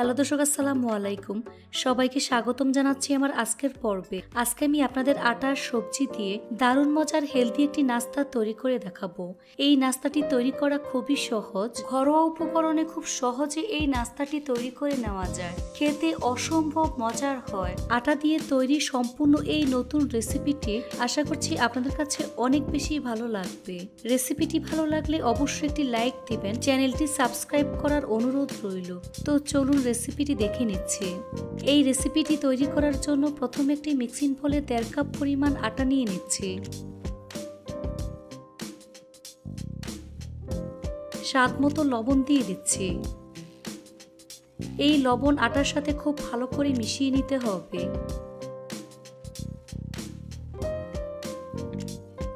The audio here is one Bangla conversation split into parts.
হ্যালো দর্শক, আসসালামু আলাইকুম। সবাইকে স্বাগতম জানাচ্ছি আমার আজকের পর্বে। আজকে আমি আপনাদের আটার সবজি দিয়ে দারুণ মজার হেলদি একটি নাস্তা তৈরি করে দেখাবো। এই নাস্তাটি তৈরি করা খুবই সহজ, ঘরোয়া উপকরণে খুব সহজে এই নাস্তাটি তৈরি করে নেওয়া যায়। খেতে অসম্ভব মজার হয়। আটা দিয়ে তৈরি সম্পূর্ণ এই নতুন রেসিপিটি আশা করছি আপনাদের কাছে অনেক বেশি ভালো লাগবে। রেসিপিটি ভালো লাগলে অবশ্যই একটি লাইক দিবেন, চ্যানেলটি সাবস্ক্রাইব করার অনুরোধ রইল। তো চলুন রেসিপিটি দেখে নিচ্ছি। এই রেসিপিটি তৈরি করার জন্য প্রথমে একটি মিক্সিং বোলে 1.5 কাপ পরিমাণ আটা নিয়ে নিচ্ছি। স্বাদ মতো লবণ দিয়ে দিচ্ছি। এই লবণ আটার সাথে খুব ভালো করে মিশিয়ে নিতে হবে।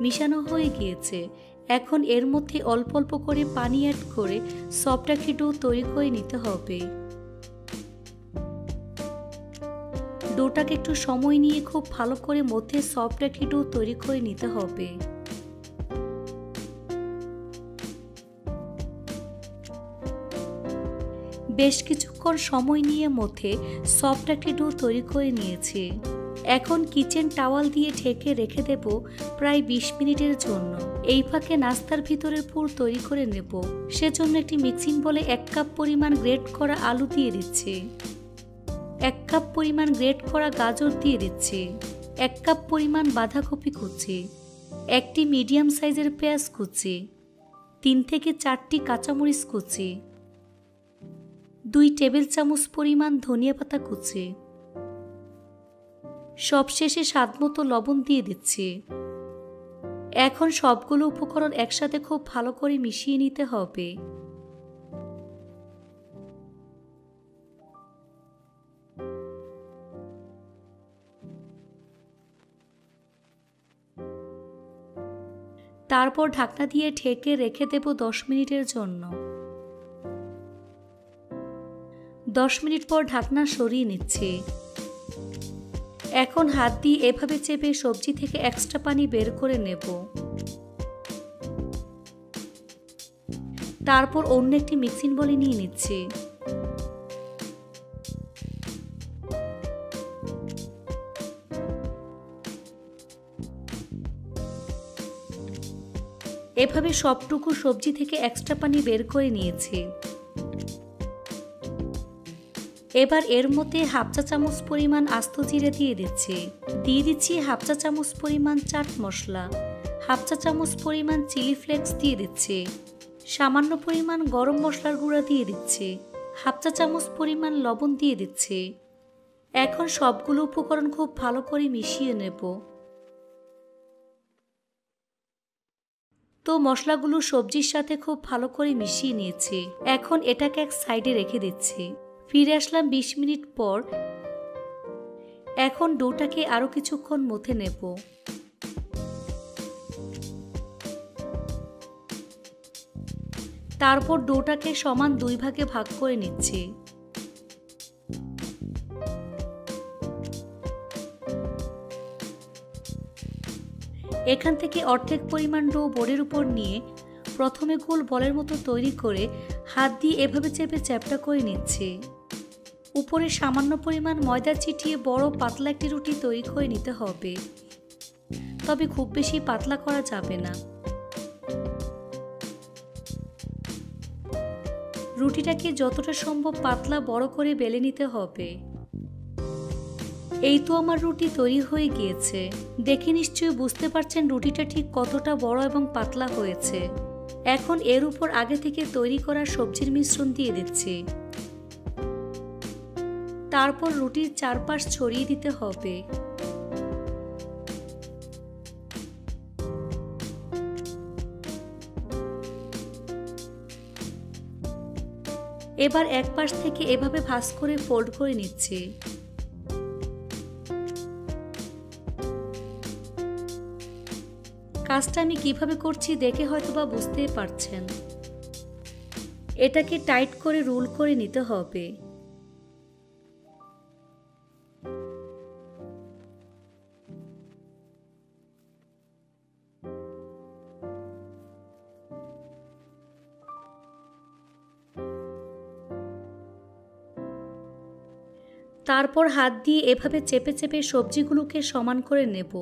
মিশানো হয়ে গিয়েছে। এখন এর মধ্যে অল্প অল্প করে পানি অ্যাড করে সফট একটি ডো তৈরি করে নিতে হবে। ডোটাকে একটু সময় নিয়ে খুব ভালো করে মধ্যে সফট একটি ডো তৈরি করে নিতে হবে। বেশ কিছুক্ষণ সময় নিয়ে মধ্যে সফট একটি ডো তৈরি করে নিয়েছি। এখন কিচেন টাওয়াল দিয়ে ঢেকে রেখে দেব প্রায় 20 মিনিটের জন্য। এই ফাঁকে নাস্তার ভিতরের পুর তৈরি করে নেব। সেজন্য একটি মিক্সিং বোলে 1 কাপ পরিমাণ গ্রেট করা আলু দিয়ে দিচ্ছি, 1 কাপ পরিমাণ গ্রেট করা গাজর দিয়ে দিচ্ছি, 1 কাপ পরিমাণ বাঁধাকপি কুচি, একটি মিডিয়াম সাইজের পেঁয়াজ কুচি, 3 থেকে 4টি কাঁচামরিচ কুচি, 2 টেবিল চামচ পরিমাণ ধনিয়া পাতা কুচি। সবশেষে স্বাদমতো লবণ দিয়ে দিচ্ছি। এখন সবগুলো উপকরণ একসাথে খুব ভালো করে মিশিয়ে নিতে হবে। তারপর ঢাকনা দিয়ে ঢেকে রেখে দেব 10 মিনিটের জন্য। 10 মিনিট পর ঢাকনা সরিয়ে নিচ্ছি। এখন হাত দিয়ে এভাবে চেপে সবজি থেকে এক্সট্রা পানি বের করে নেব। তারপর অন্য একটি মিক্সিং বোলে নিয়ে নিচ্ছি। এভাবে সবটুকু সবজি থেকে এক্সট্রা পানি বের করে নিয়েছি। এবার এর মধ্যে 1/2 চা চামচ পরিমাণ আস্ত জিরে দিয়ে দিচ্ছি। দিয়ে দিচ্ছি 1/2 চা চামচ পরিমাণ চাট মশলা, 1/2 চা চামচ পরিমাণ চিলি ফ্লেক্স দিয়ে দিচ্ছি, সামান্য পরিমাণ গরম মশলার গুঁড়া দিয়ে দিচ্ছি, 1/2 চা চামচ পরিমাণ লবণ দিয়ে দিচ্ছি। এখন সবগুলো উপকরণ খুব ভালো করে মিশিয়ে নেব। তো মশলাগুলো সবজির সাথে খুব ভালো করে মিশিয়ে নিয়েছি। এখন এটাকে এক সাইডে রেখে দিচ্ছি। ফিরে আসলাম 20 মিনিট পর। এখন ডোটাকে আরো কিছুক্ষণ মথে নেব। তারপর ডোটাকে সমান 2 ভাগে ভাগ করে নিচ্ছি। এখান থেকে অর্ধেক পরিমাণ ডো বোর্ডের উপর নিয়ে প্রথমে গোল বলের মতো তৈরি করে হাত দিয়ে এভাবে চেপে চ্যাপ্টা করে নিচ্ছি। উপরে সামান্য পরিমাণ ময়দা ছিটিয়ে বড় পাতলা একটি রুটি তৈরি করে নিতে হবে, তবে খুব বেশি পাতলা করা যাবে না। রুটিটাকে যতটা সম্ভব পাতলা বড় করে বেলে নিতে হবে। এই তো আমার রুটি তৈরি হয়ে গিয়েছে। দেখে নিশ্চয়ই বুঝতে পারছেন রুটিটা ঠিক কতটা বড় এবং পাতলা হয়েছে। এখন এর উপর আগে থেকে তৈরি করা সবজির মিশ্রণ দিয়ে দিচ্ছি। তারপর রুটির চারপাশ ছড়িয়ে দিতে হবে। এবার এক পাশ থেকে এভাবে ভাঁজ করে ফোল্ড করে নিচ্ছি। কাজটা আমি কিভাবে করছি দেখে হয়তোবা বুঝতেই পারছেন। এটাকে টাইট করে রোল করে নিতে হবে। তারপর হাত দিয়ে এভাবে চেপে চেপে সবজিগুলোকে সমান করে নেব।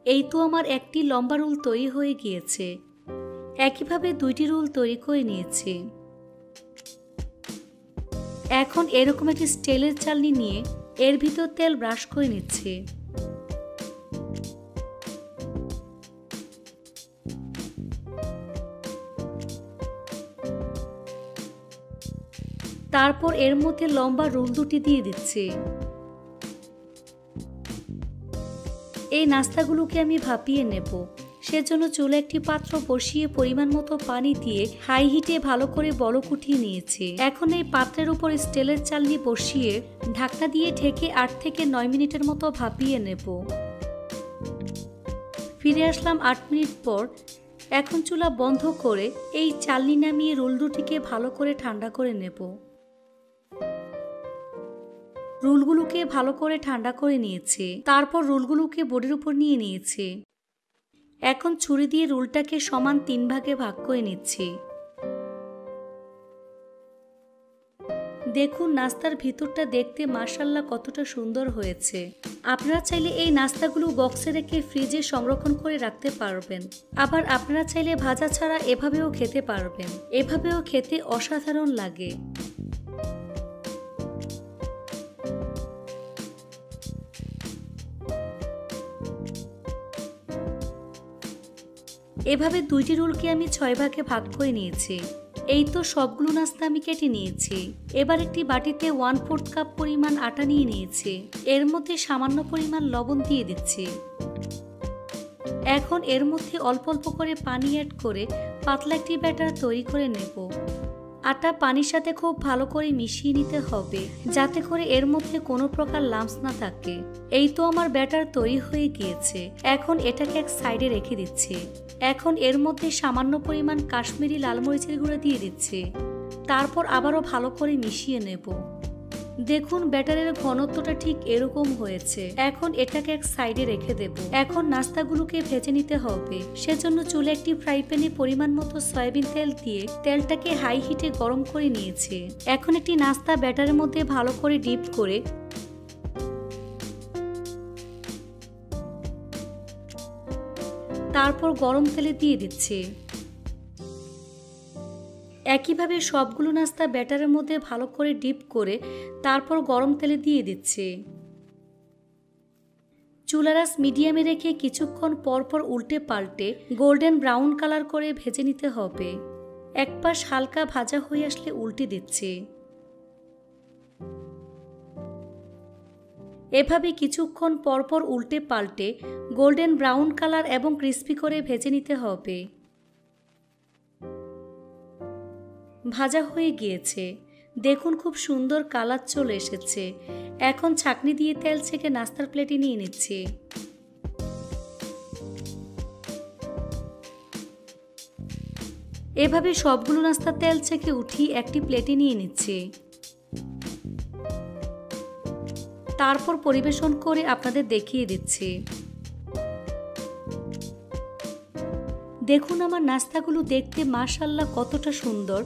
এই তো আমার একটি লম্বা রোল তৈরি হয়ে গিয়েছে। একইভাবে 2টি রোল তৈরি করে নিয়েছি। এখন এরকম একটি স্টিলের চালনি নিয়ে এর ভিতর তেল ব্রাশ করে নিচ্ছি। তারপর এর মধ্যে লম্বা রোল দুটি দিয়ে দিচ্ছি। এই নাস্তাগুলোকে আমি ভাপিয়ে নেব। সেজন্য চুলে একটি পাত্র বসিয়ে পরিমাণ মতো পানি দিয়ে হাই হিটে ভালো করে বলক উঠিয়ে নিয়েছি। এখন এই পাত্রের উপর স্টিলের চালনি বসিয়ে ঢাকনা দিয়ে ঢেকে 8 থেকে 9 মিনিটের মতো ভাপিয়ে নেব। ফিরে আসলাম 8 মিনিট পর। এখন চুলা বন্ধ করে এই চালনি নামিয়ে রোল দুটিকে ভালো করে ঠান্ডা করে নেব। রোলগুলোকে ভালো করে ঠান্ডা করে নিয়েছি। তারপর রোলগুলোকে বোর্ডের উপর নিয়ে নিয়েছি। এখন ছুরি দিয়ে রোলটাকে সমান 3 ভাগে ভাগ করে নিচ্ছি। দেখুন নাস্তার ভিতরটা দেখতে মাশাআল্লাহ কতটা সুন্দর হয়েছে। আপনারা চাইলে এই নাস্তাগুলো বক্সে রেখে ফ্রিজে সংরক্ষণ করে রাখতে পারবেন। আবার আপনারা চাইলে ভাজা ছাড়া এভাবেও খেতে পারবেন। এভাবেও খেতে অসাধারণ লাগে। এভাবে 2টি রোলকে আমি 6 ভাগে ভাগ করে নিয়েছি। এই তো সবগুলো নাস্তা আমি কেটে নিয়েছি। এবার একটি বাটিতে 1/4 কাপ পরিমাণ আটা নিয়ে নিয়েছি। এর মধ্যে সামান্য পরিমাণ লবণ দিয়ে দিচ্ছি। এখন এর মধ্যে অল্প অল্প করে পানি অ্যাড করে পাতলা একটি ব্যাটার তৈরি করে নেব। আটা পানির সাথে খুব ভালো করে মিশিয়ে নিতে হবে, যাতে করে এর মধ্যে কোনো প্রকার লাম্পস না থাকে। এই তো আমার ব্যাটার তৈরি হয়ে গিয়েছে। এখন এটাকে এক সাইডে রেখে দিচ্ছি। এখন এর মধ্যে সামান্য পরিমাণ কাশ্মীরি লাল মরিচের গুঁড়ো দিয়ে দিচ্ছি। তারপর আবারও ভালো করে মিশিয়ে নেব। দেখুন ব্যাটারের ঘনত্বটা ঠিক এরকম হয়েছে। এখন এটাকে এক সাইডে রেখে দেব। এখন নাস্তাগুলোকে ভেজে নিতে হবে। সেজন্য চুলে একটি ফ্রাই প্যানে পরিমাণ মতো সয়াবিন তেল দিয়ে তেলটাকে হাই হিটে গরম করে নিয়েছে। এখন একটি নাস্তা ব্যাটারের মধ্যে ভালো করে ডিপ করে তারপর গরম তেলে দিয়ে দিচ্ছি। একইভাবে সবগুলো নাস্তা ব্যাটারের মধ্যে ভালো করে ডিপ করে তারপর গরম তেলে দিয়ে দিচ্ছি। চুলার আঁচ মিডিয়ামে রেখে কিছুক্ষণ পরপর উল্টে পাল্টে গোল্ডেন ব্রাউন কালার করে ভেজে নিতে হবে। এক পাশ হালকা ভাজা হয়ে আসলে উল্টে দিচ্ছি। এভাবে কিছুক্ষণ পরপর উল্টে পাল্টে গোল্ডেন ব্রাউন কালার এবং ক্রিস্পি করে ভেজে নিতে হবে। ভাজা হয়ে গিয়েছে। দেখুন খুব সুন্দর কালার চলে এসেছে। এখন ছাঁকনি দিয়ে তেল ছেঁকে নাস্তার প্লেটে নিয়ে নিচ্ছি। এভাবে সবগুলো নাস্তা তেল ছেঁকে উঠিয়ে একটি প্লেটে নিয়ে নিচ্ছি। তারপর পরিবেশন করে আপনাদের দেখিয়ে দিচ্ছি। দেখুন আমার নাস্তাগুলো দেখতে মাশাআল্লাহ কতটা সুন্দর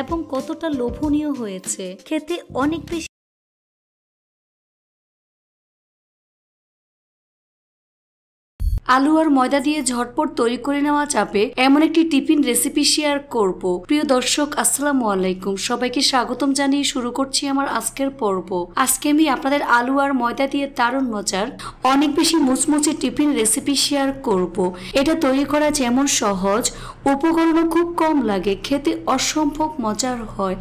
এবং কতটা লোভনীয় হয়েছে। খেতে অনেক বেশি আলু আর ময়দা দিয়ে ঝটপট তৈরি করে নেওয়া যাবে এমন একটি টিফিন রেসিপি শেয়ার করব। প্রিয় দর্শক আসসালামু আলাইকুম, সবাইকে স্বাগতম জানিয়ে শুরু করছি আমার আজকের পর্ব। আজকে আমি আপনাদের আলু আর ময়দা দিয়ে দারুণ মজার অনেক বেশি মুচমুচে টিফিন রেসিপি শেয়ার করব। এটা তৈরি করা যেমন সহজ, উপকরণও খুব কম লাগে, খেতে অসম্ভব মজার হয়।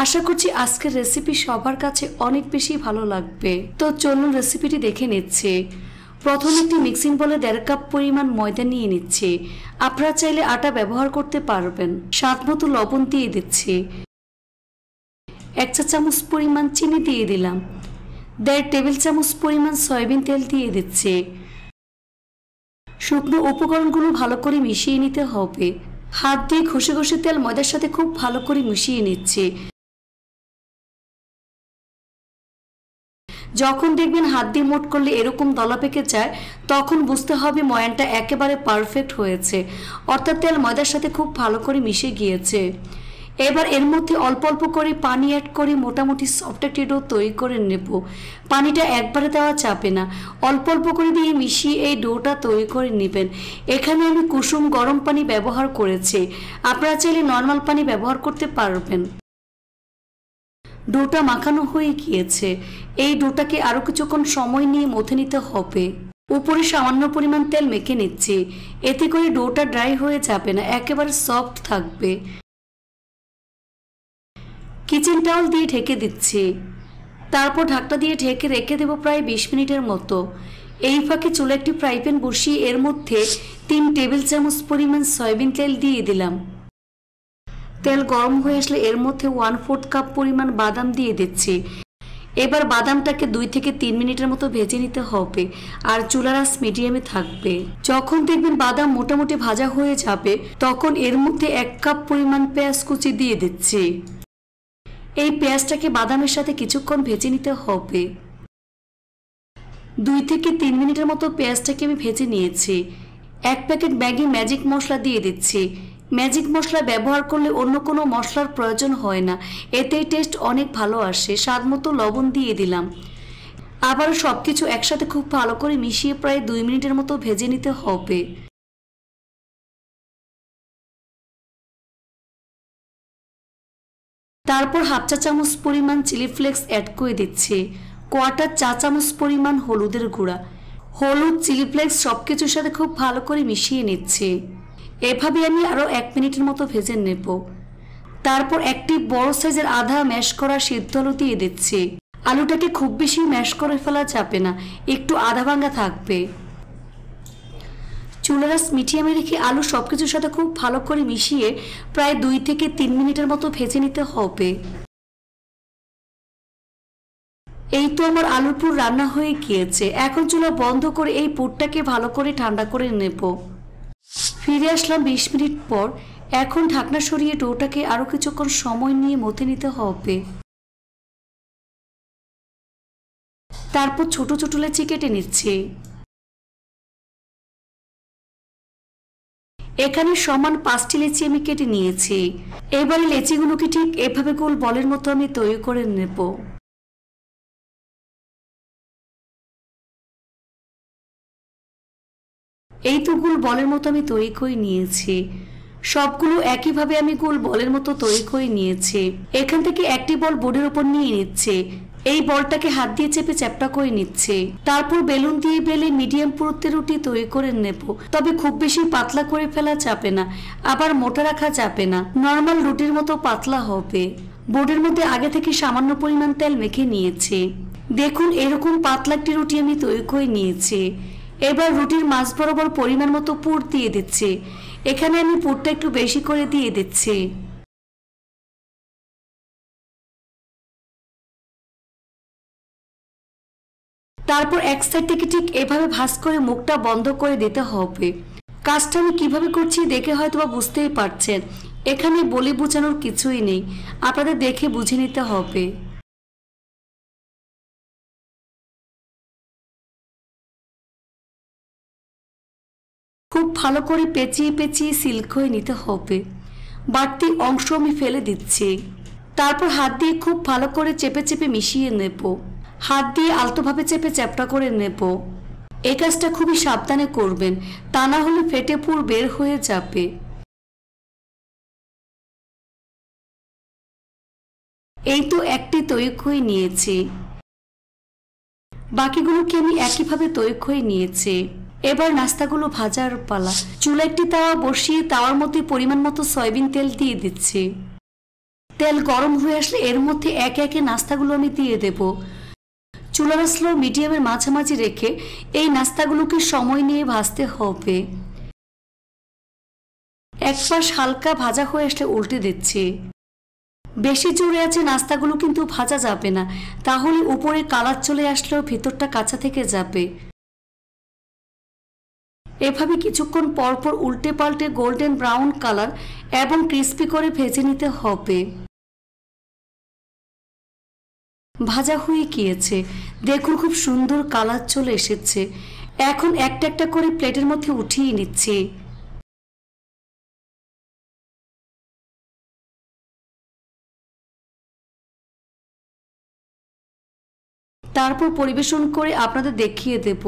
আশা করছি আজকের রেসিপি সবার কাছে অনেক বেশি ভালো লাগবে। তো চলুন রেসিপিটি দেখে নিচ্ছি। প্রথমে একটি মিক্সিং বলে 1.5 কাপ পরিমাণ ময়দা নিয়ে নিচ্ছি। আপনারা চাইলে আটা ব্যবহার করতে পারবেন। স্বাদ মতো লবণ দিয়ে দিচ্ছি। 1 চা চামচ পরিমাণ চিনি দিয়ে দিলাম। 1.5 টেবিল চামচ পরিমাণ সয়াবিন তেল দিয়ে দিচ্ছি। শুকনো উপকরণগুলো ভালো করে মিশিয়ে নিতে হবে। হাত দিয়ে ঘষে ঘষে তেল ময়দার সাথে খুব ভালো করে মিশিয়ে নিচ্ছি। যখন দেখবেন হাত দিয়ে মুট করলে এরকম দলা পেকে যায়, তখন বুঝতে হবে ময়ানটা একেবারে পারফেক্ট হয়েছে, অর্থাৎ তেল ময়দার সাথে খুব ভালো করে মিশে গিয়েছে। এবার এর মধ্যে অল্প অল্প করে পানি অ্যাড করে মোটামুটি সফট একটি ডো তৈরি করে নেব। পানিটা একবারে দেওয়া যাবে না, অল্প অল্প করে দিয়ে মিশিয়ে এই ডোটা তৈরি করে নেবেন। এখানে আমি কুসুম গরম পানি ব্যবহার করেছি, আপনারা চাইলে নর্মাল পানি ব্যবহার করতে পারবেন। ডোটা মাখানো হয়ে গিয়েছে, এই ডোটাকে আরও কিছুক্ষণ সময় নিয়ে মথে নিতে হবে। উপরে সামান্য পরিমাণ তেল মেখে নিচ্ছি, এতে করে ডোটা ড্রাই হয়ে যাবে না, একেবারে সফট থাকবে। কিচেন টাওয়াল দিয়ে ঢেকে দিচ্ছি, তারপর ঢাকটা দিয়ে ঢেকে রেখে দেবো প্রায় 20 মিনিটের মতো। এই ফাঁকে চুলে একটি ফ্রাই প্যান বসিয়ে এর মধ্যে 3 টেবিল চামচ পরিমাণ সয়াবিন তেল দিয়ে দিলাম। তেল গরম হয়ে আসলে এর মধ্যে 1/4 কাপ পরিমাণ বাদাম দিয়ে দিচ্ছি। এবার বাদামটাকে 2 থেকে 3 মিনিটের মতো ভেজে নিতে হবে, আর চুলার আঁচ মিডিয়ামে থাকবে। যখন দেখবেন বাদাম মোটামুটি ভাজা হয়ে যাবে, তখন এর মধ্যে 1 কাপ পরিমাণ পেঁয়াজ কুচি দিয়ে দিচ্ছি। এই পেঁয়াজটাকে বাদামের সাথে কিছুক্ষণ ভেজে নিতে হবে। 2 থেকে 3 মিনিটের মতো পেঁয়াজটাকে আমি ভেজে নিয়েছি। 1 প্যাকেট ম্যাগি ম্যাজিক মশলা দিয়ে দিচ্ছি। ম্যাজিক মশলা ব্যবহার করলে অন্য কোনো মশলার প্রয়োজন হয় না, এতেই টেস্ট অনেক ভালো আসে। স্বাদ মতো লবণ দিয়ে দিলাম। আবারও সব কিছু একসাথে খুব ভালো করে মিশিয়ে প্রায় 2 মিনিটের মতো ভেজে নিতে হবে। তারপর 1/2 চা চামচ পরিমাণ চিলি ফ্লেক্স অ্যাড করে দিচ্ছি। 1/4 চা চামচ পরিমাণ হলুদের গুঁড়া, হলুদ, চিলি ফ্লেক্স সব কিছুর সাথে খুব ভালো করে মিশিয়ে নিচ্ছি। এভাবে আমি আরও 1 মিনিটের মতো ভেজে নেব। তারপর একটি বড় সাইজের আধা ম্যাশ করা সিদ্ধ আলু দিয়ে দিচ্ছি। আলুটাকে খুব বেশি ম্যাশ করে ফেলা যাবে না, একটু আধা ভাঙা থাকবে। চুলার আঁচ মিডিয়ামে রেখে আলু সবকিছুর সাথে খুব ভালো করে মিশিয়ে প্রায় 2 থেকে 3 মিনিটের মতো ভেজে নিতে হবে। এই তো আমার আলুর পুর রান্না হয়ে গিয়েছে। এখন চুলা বন্ধ করে এই পুরটাকে ভালো করে ঠান্ডা করে নেব। ফিরে আসলাম 20 মিনিট পর। এখন ঢাকনা সরিয়ে ডোটাকে আরো কিছুক্ষণ সময় নিয়ে মথে নিতে হবে। তারপর ছোট ছোট লেচি কেটে নিচ্ছি। এখানে সমান 5টি লেচি আমি কেটে নিয়েছি। এবারে লেচিগুলোকে ঠিক এভাবে গোল বলের মতো আমি তৈরি করে নেব। এই তো গোল বলের মতো আমি তৈরি করে নিয়েছি। সবগুলো একইভাবে আমি গোল বলের মতো তৈরি করে নিয়েছি। এখান থেকে একটি বল বোর্ডের উপর নিয়ে নিচ্ছে। এই বলটাকে হাত দিয়ে চেপে চ্যাপটা করে নিচ্ছে। তারপর বেলুন দিয়ে বেলে মিডিয়াম পুরুত্বের রুটি তৈরি করে নেব। তবে খুব বেশি পাতলা করে ফেলা যাবে না, আবার মোটা রাখা যাবে না, নর্মাল রুটির মতো পাতলা হবে। বোর্ডের মধ্যে আগে থেকে সামান্য পরিমাণ তেল মেখে নিয়েছি। দেখুন এরকম পাতলা একটি রুটি আমি তৈরি করে নিয়েছি। এবার রুটির মাঝ বরাবর পরিমাণ মতো পুর দিয়ে দিচ্ছি। এখানে আমি পুরটা একটু বেশি করে দিয়ে দিচ্ছি। তারপর এক সাইড থেকে ঠিক এভাবে ভাঁজ করে মুখটা বন্ধ করে দিতে হবে। কাজটা আমি কিভাবে করছি দেখে হয়তো বা বুঝতেই পারছেন। এখানে বলে বোঝানোর কিছুই নেই, আপনাদের দেখে বুঝে নিতে হবে। খুব ভালো করে পেঁচিয়ে পেঁচিয়ে সিল্ক হয়ে নিতে হবে। বাড়তি অংশ আমি ফেলে দিচ্ছি। তারপর হাত দিয়ে খুব ভালো করে চেপে চেপে মিশিয়ে নেব। হাত দিয়ে আলতোভাবে চেপে চ্যাপটা করে নেব। এই কাজটা খুবই সাবধানে করবেন, তা না হলে ফেটে পুর বের হয়ে যাবে। এই তো একটি তৈরি করে নিয়েছি। বাকিগুলোকে আমি একইভাবে তৈরি করে নিয়েছি। এবার নাস্তাগুলো ভাজার পালা। চুলা একটি তাওয়া বসিয়ে তাওয়ার মধ্যে পরিমাণ মতো সয়াবিন তেল দিয়ে দিচ্ছি। তেল গরম হয়ে আসলে এর মধ্যে একে একে নাস্তাগুলো আমি দিয়ে দেব। চুলার স্লো মিডিয়ামের মাঝামাঝি রেখে এই নাস্তাগুলোকে সময় নিয়ে ভাজতে হবে। এক পাশ হালকা ভাজা হয়ে আসলে উল্টে দিচ্ছি। বেশি জোরে আছে নাস্তাগুলো কিন্তু ভাজা যাবে না, তাহলে উপরে কালার চলে আসলেও ভিতরটা কাঁচা থেকে যাবে। এভাবে কিছুক্ষণ পরপর উল্টে পাল্টে গোল্ডেন ব্রাউন কালার এবং ক্রিস্পি করে ভেজে নিতে হবে। ভাজা হয়ে গিয়েছে, দেখুন খুব সুন্দর কালার চলে এসেছে। এখন একটা একটা করে প্লেটের মধ্যে উঠিয়ে নিচ্ছি। তারপর পরিবেশন করে আপনাদের দেখিয়ে দেব।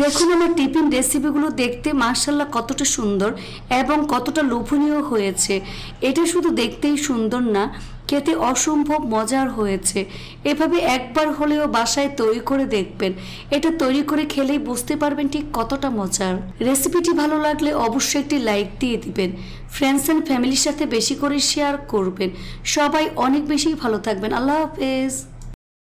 দেখুন আমার টিফিন রেসিপিগুলো দেখতে মাশাআল্লাহ কতটা সুন্দর এবং কতটা লোভনীয় হয়েছে। এটা শুধু দেখতেই সুন্দর না, খেতে অসম্ভব মজার হয়েছে। এভাবে একবার হলেও বাসায় তৈরি করে দেখবেন। এটা তৈরি করে খেলেই বুঝতে পারবেন ঠিক কতটা মজার। রেসিপিটি ভালো লাগলে অবশ্যই একটি লাইক দিয়ে দিবেন। ফ্রেন্ডস অ্যান্ড ফ্যামিলির সাথে বেশি করে শেয়ার করবেন। সবাই অনেক বেশি ভালো থাকবেন। আল্লাহ হাফেজ।